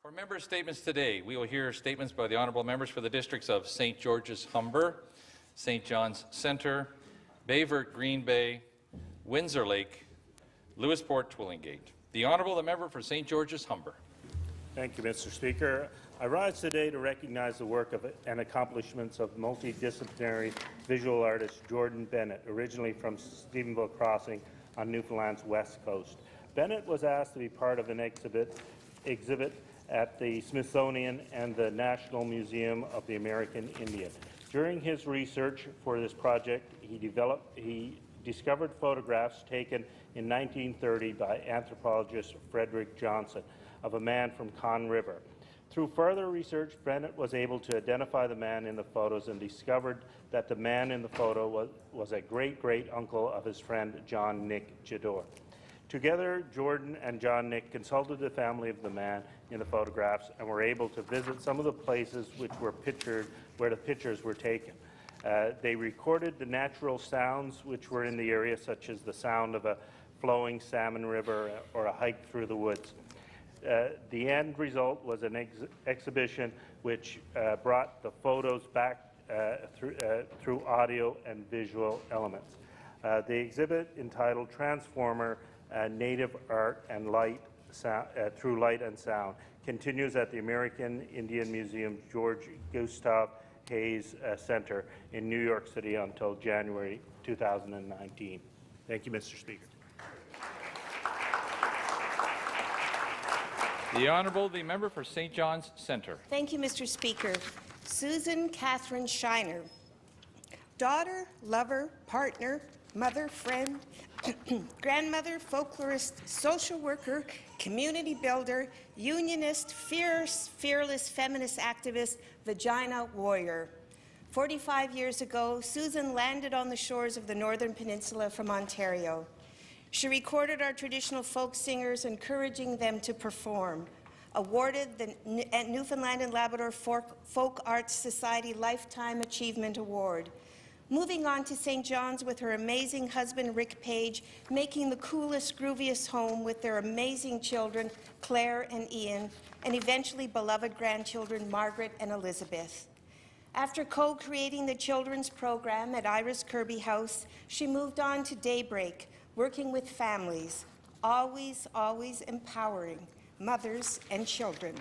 For member statements today, we will hear statements by the honourable members for the districts of St. George's Humber, St. John's Centre, Baie Verte Green Bay, Windsor Lake, Lewisport Twillingate. The honourable member for St. George's Humber. Thank you, Mr. Speaker. I rise today to recognize the work and accomplishments of multidisciplinary visual artist Jordan Bennett, originally from Stephenville Crossing on Newfoundland's west coast. Bennett was asked to be part of an exhibit at the Smithsonian and the National Museum of the American Indian. During his research for this project, he discovered photographs taken in 1930 by anthropologist Frederick Johnson of a man from Conn River. Through further research, Bennett was able to identify the man in the photos and discovered that the man in the photo was a great-great-uncle of his friend John Nick Jador. Together, Jordan and John Nick consulted the family of the man in the photographs and were able to visit some of the places where the pictures were taken. They recorded the natural sounds which were in the area, such as the sound of a flowing salmon river or a hike through the woods. The end result was an exhibition which brought the photos back through audio and visual elements. The exhibit, entitled Transformer, Native Art and Light Through Light and Sound, continues at the American Indian Museum George Gustav Hayes Center in New York City until January 2019. Thank you, Mr. Speaker. The Honourable, the member for St. John's Centre. Thank you, Mr. Speaker. Susan Catherine Shiner, daughter, lover, partner, mother, friend, grandmother, folklorist, social worker, community builder, unionist, fierce, fearless feminist activist, vagina warrior. 45 years ago, Susan landed on the shores of the Northern Peninsula from Ontario. She recorded our traditional folk singers, encouraging them to perform, awarded the Newfoundland and Labrador Folk Arts Society Lifetime Achievement Award, moving on to St. John's with her amazing husband, Rick Page, making the coolest, grooviest home with their amazing children, Claire and Ian, and eventually beloved grandchildren, Margaret and Elizabeth. After co-creating the children's program at Iris Kirby House, she moved on to Daybreak, working with families, always, always empowering mothers and children.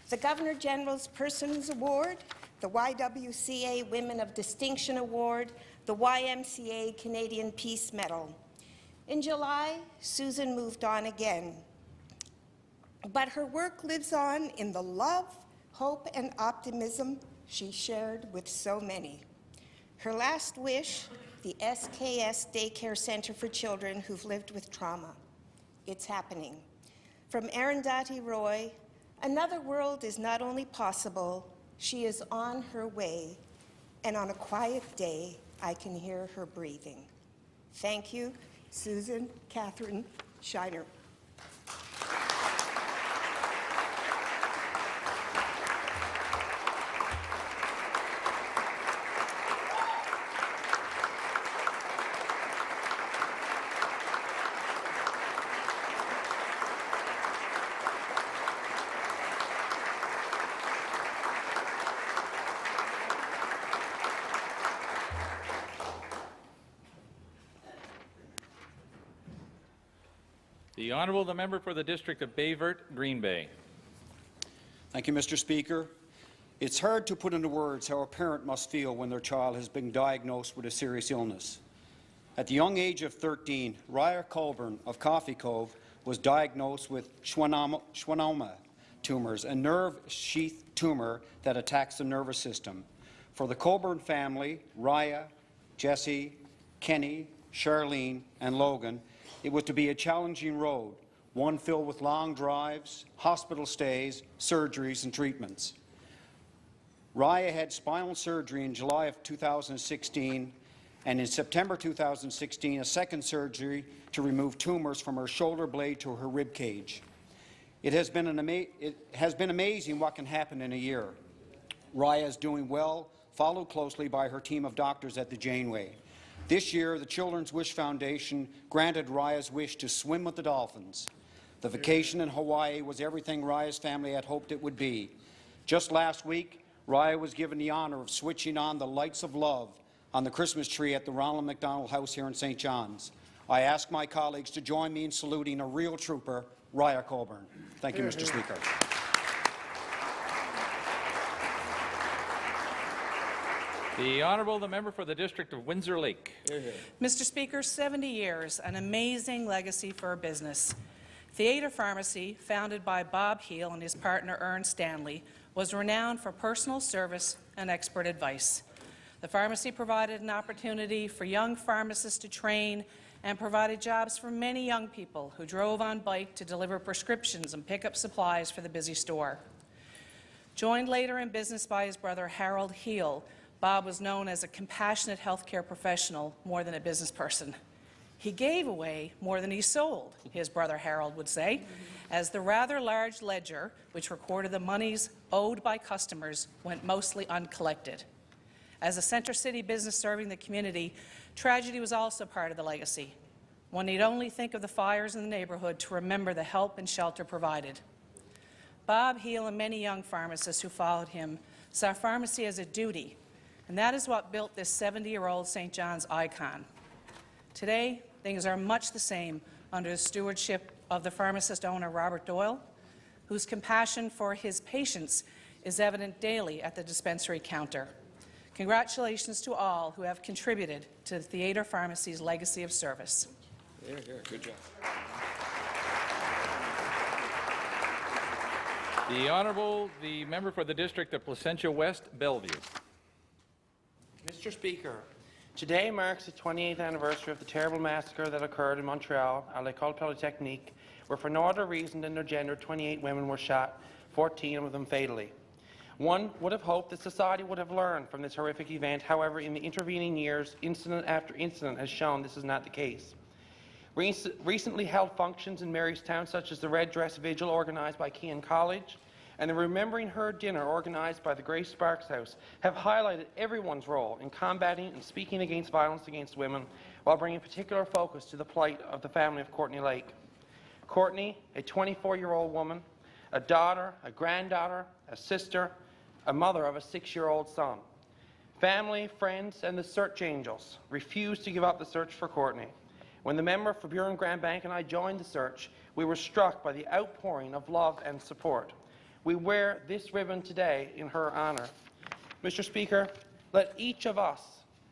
The Governor-General's Persons Award, the YWCA Women of Distinction Award, the YMCA Canadian Peace Medal. In July, Susan moved on again. But her work lives on in the love, hope, and optimism she shared with so many. Her last wish, the SKS Daycare Centre for Children Who've Lived with Trauma. It's happening. From Arundhati Roy, another world is not only possible, she is on her way, and on a quiet day, I can hear her breathing. Thank you, Susan Catherine Shiner. The Honourable, the member for the district of Baie Verte Green Bay. Thank you, Mr. Speaker. It's hard to put into words how a parent must feel when their child has been diagnosed with a serious illness. At the young age of 13, Raya Colburn of Coffee Cove was diagnosed with schwannoma tumours, a nerve sheath tumour that attacks the nervous system. For the Colburn family, Raya, Jesse, Kenny, Charlene, and Logan, it was to be a challenging road, one filled with long drives, hospital stays, surgeries, and treatments. Raya had spinal surgery in July of 2016, and in September 2016, a second surgery to remove tumours from her shoulder blade to her rib cage. It has been amazing what can happen in a year. Raya is doing well, followed closely by her team of doctors at the Janeway. This year, the Children's Wish Foundation granted Raya's wish to swim with the dolphins. The vacation in Hawaii was everything Raya's family had hoped it would be. Just last week, Raya was given the honour of switching on the lights of love on the Christmas tree at the Ronald McDonald House here in St. John's. I ask my colleagues to join me in saluting a real trooper, Raya Colburn. Thank you, Mr. Speaker. The Honourable, the member for the District of Windsor Lake. Mr. Speaker, 70 years, an amazing legacy for a business. Theatre Pharmacy, founded by Bob Heel and his partner Ern Stanley, was renowned for personal service and expert advice. The pharmacy provided an opportunity for young pharmacists to train and provided jobs for many young people who drove on bike to deliver prescriptions and pick up supplies for the busy store. Joined later in business by his brother Harold Heel, Bob was known as a compassionate healthcare professional more than a business person. He gave away more than he sold, his brother Harold would say, as the rather large ledger, which recorded the monies owed by customers, went mostly uncollected. As a Centre City business serving the community, tragedy was also part of the legacy. One need only think of the fires in the neighbourhood to remember the help and shelter provided. Bob Heel and many young pharmacists who followed him saw pharmacy as a duty, and that is what built this 70-year-old St. John's icon. Today, things are much the same under the stewardship of the pharmacist owner Robert Doyle, whose compassion for his patients is evident daily at the dispensary counter. Congratulations to all who have contributed to the Theatre Pharmacy's legacy of service. Good job. The Honourable, the member for the District of Placentia West, Bellevue. Mr. Speaker, today marks the 28th anniversary of the terrible massacre that occurred in Montreal at l'École Polytechnique, where for no other reason than their gender, 28 women were shot, 14 of them fatally. One would have hoped that society would have learned from this horrific event. However, in the intervening years, incident after incident has shown this is not the case. Recently held functions in Marystown, such as the Red Dress Vigil organised by Kean College and the Remembering Her Dinner organised by the Grace Sparks House, have highlighted everyone's role in combating and speaking against violence against women, while bringing particular focus to the plight of the family of Courtney Lake. Courtney, a 24-year-old woman, a daughter, a granddaughter, a sister, a mother of a 6-year-old son. Family, friends, and the search angels refused to give up the search for Courtney. When the member for Buren Grand Bank and I joined the search, we were struck by the outpouring of love and support. We wear this ribbon today in her honour. Mr. Speaker, let each of us,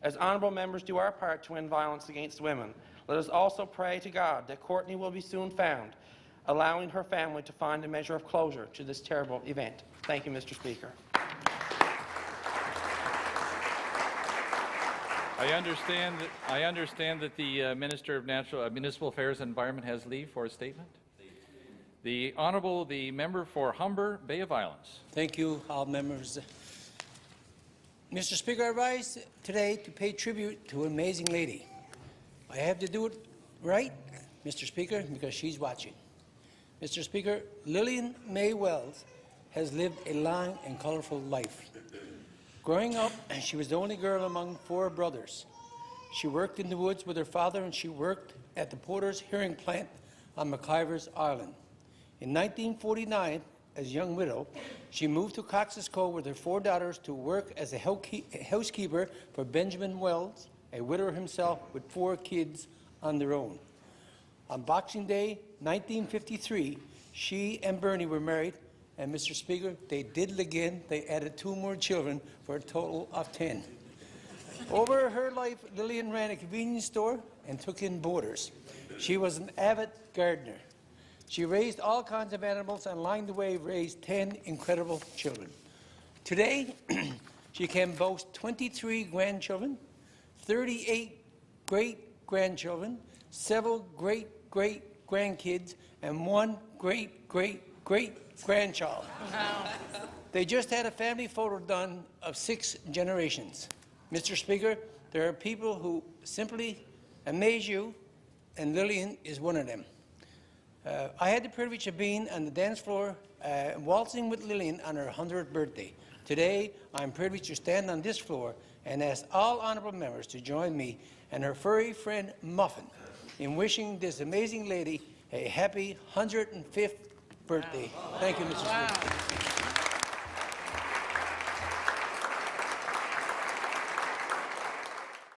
as honourable members, do our part to end violence against women. Let us also pray to God that Courtney will be soon found, allowing her family to find a measure of closure to this terrible event. Thank you, Mr. Speaker. I understand that the Minister of Municipal Affairs and Environment has leave for a statement. The Honourable, the member for Humber, Bay of Islands. Thank you, all members. Mr. Speaker, I rise today to pay tribute to an amazing lady. I have to do it right, Mr. Speaker, because she's watching. Mr. Speaker, Lillian May Wells has lived a long and colourful life. Growing up, she was the only girl among 4 brothers. She worked in the woods with her father, and she worked at the Porter's Herring Plant on McIvors Island. In 1949, as a young widow, she moved to Cox's Cove with her 4 daughters to work as a housekeeper for Benjamin Wells, a widower himself with 4 kids on their own. On Boxing Day, 1953, she and Bernie were married, and Mr. Speaker, they did it again. They added 2 more children for a total of 10. Over her life, Lillian ran a convenience store and took in boarders. She was an avid gardener. She raised all kinds of animals and along the way raised 10 incredible children. Today, she can boast 23 grandchildren, 38 great-grandchildren, several great-great-grandkids, and 1 great-great-great-grandchild. Wow. They just had a family photo done of 6 generations. Mr. Speaker, there are people who simply amaze you, and Lillian is one of them. I had the privilege of being on the dance floor waltzing with Lillian on her 100th birthday. Today, I'm privileged to stand on this floor and ask all honourable members to join me and her furry friend Muffin in wishing this amazing lady a happy 105th birthday. Thank you, Mr. Speaker.